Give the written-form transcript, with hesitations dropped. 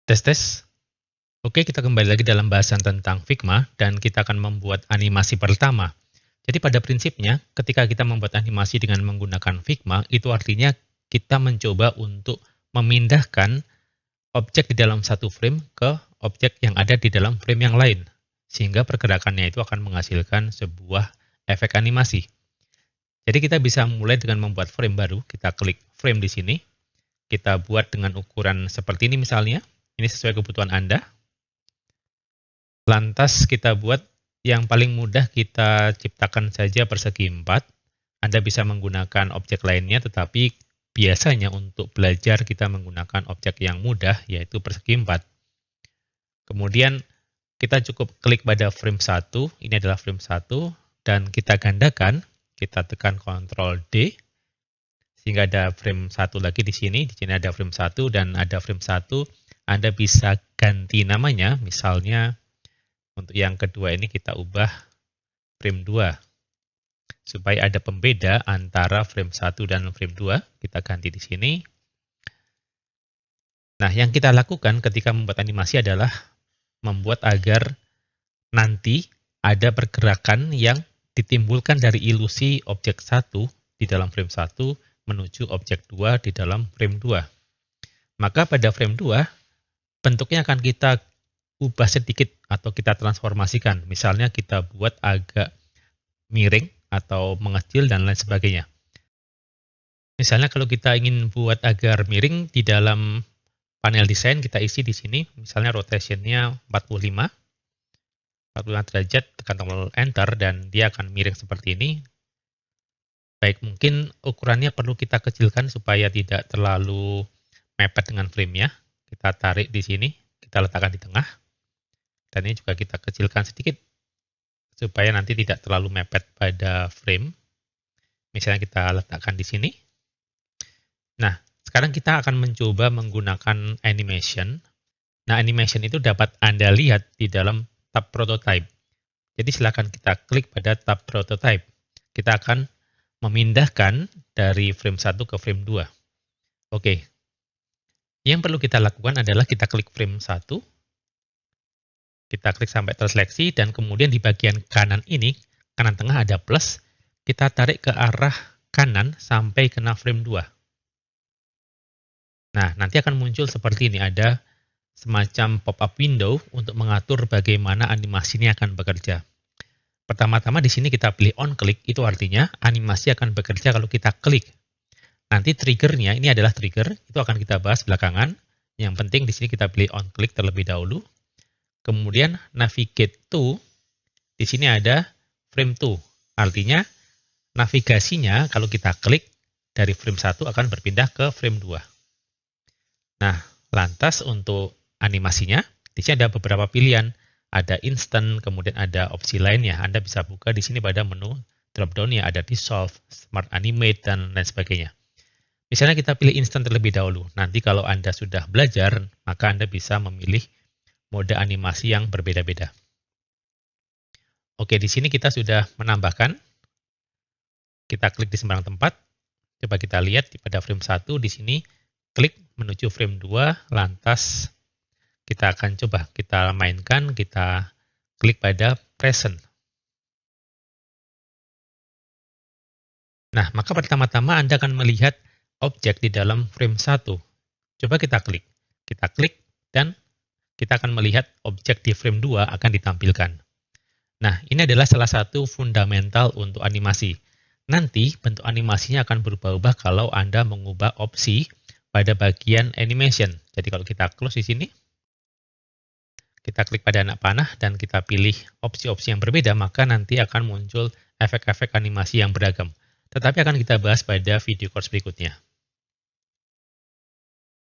Tes tes. Oke, kita kembali lagi dalam bahasan tentang Figma dan kita akan membuat animasi pertama. Jadi pada prinsipnya, ketika kita membuat animasi dengan menggunakan Figma, itu artinya kita mencoba untuk memindahkan objek di dalam satu frame ke objek yang ada di dalam frame yang lain. Sehingga pergerakannya itu akan menghasilkan sebuah efek animasi. Jadi kita bisa mulai dengan membuat frame baru. Kita klik frame di sini. Kita buat dengan ukuran seperti ini misalnya. Ini sesuai kebutuhan Anda. Lantas kita buat yang paling mudah, kita ciptakan saja persegi 4. Anda bisa menggunakan objek lainnya, tetapi biasanya untuk belajar kita menggunakan objek yang mudah, yaitu persegi 4. Kemudian kita cukup klik pada frame 1, ini adalah frame 1, dan kita gandakan, kita tekan Ctrl D, sehingga ada frame 1 lagi di sini ada frame 1 dan ada frame 1, Anda bisa ganti namanya, misalnya untuk yang kedua ini kita ubah frame 2. Supaya ada pembeda antara frame 1 dan frame 2, kita ganti di sini. Nah, yang kita lakukan ketika membuat animasi adalah membuat agar nanti ada pergerakan yang ditimbulkan dari ilusi objek 1 di dalam frame 1 menuju objek 2 di dalam frame 2. Maka pada frame 2, bentuknya akan kita ubah sedikit atau kita transformasikan. Misalnya kita buat agak miring atau mengecil dan lain sebagainya. Misalnya kalau kita ingin buat agar miring di dalam panel desain, kita isi di sini, misalnya rotationnya 45 derajat, tekan tombol enter dan dia akan miring seperti ini. Baik, mungkin ukurannya perlu kita kecilkan supaya tidak terlalu mepet dengan frame-nya. Kita tarik di sini, kita letakkan di tengah. Dan ini juga kita kecilkan sedikit supaya nanti tidak terlalu mepet pada frame. Misalnya kita letakkan di sini. Nah, sekarang kita akan mencoba menggunakan animation. Nah, animation itu dapat Anda lihat di dalam tab prototype. Jadi silakan kita klik pada tab prototype. Kita akan memindahkan dari frame 1 ke frame 2. Oke. Yang perlu kita lakukan adalah kita klik frame 1. Kita klik sampai terseleksi dan kemudian di bagian kanan ini, kanan tengah ada plus, kita tarik ke arah kanan sampai kena frame 2. Nah, nanti akan muncul seperti ini, ada semacam pop-up window untuk mengatur bagaimana animasi ini akan bekerja. Pertama-tama di sini kita pilih on click, itu artinya animasi akan bekerja kalau kita klik. Nanti triggernya, ini adalah trigger, itu akan kita bahas belakangan. Yang penting di sini kita pilih on click terlebih dahulu. Kemudian navigate to, di sini ada frame 2. Artinya navigasinya kalau kita klik dari frame 1 akan berpindah ke frame 2. Nah, lantas untuk animasinya, di sini ada beberapa pilihan. Ada instant, kemudian ada opsi lainnya. Anda bisa buka di sini pada menu drop-down ya, ada dissolve, smart animate, dan lain sebagainya. Misalnya kita pilih instant terlebih dahulu. Nanti kalau Anda sudah belajar, maka Anda bisa memilih mode animasi yang berbeda-beda. Oke, di sini kita sudah menambahkan. Kita klik di sembarang tempat. Coba kita lihat pada frame 1 di sini, klik menuju frame 2, lantas kita akan coba kita mainkan, kita klik pada present. Nah, maka pertama-tama Anda akan melihat objek di dalam frame 1. Coba kita klik. Kita klik dan kita akan melihat objek di frame 2 akan ditampilkan. Nah, ini adalah salah satu fundamental untuk animasi. Nanti bentuk animasinya akan berubah-ubah kalau Anda mengubah opsi pada bagian animation. Jadi kalau kita close di sini, kita klik pada anak panah dan kita pilih opsi-opsi yang berbeda, maka nanti akan muncul efek-efek animasi yang beragam. Tetapi akan kita bahas pada video course berikutnya.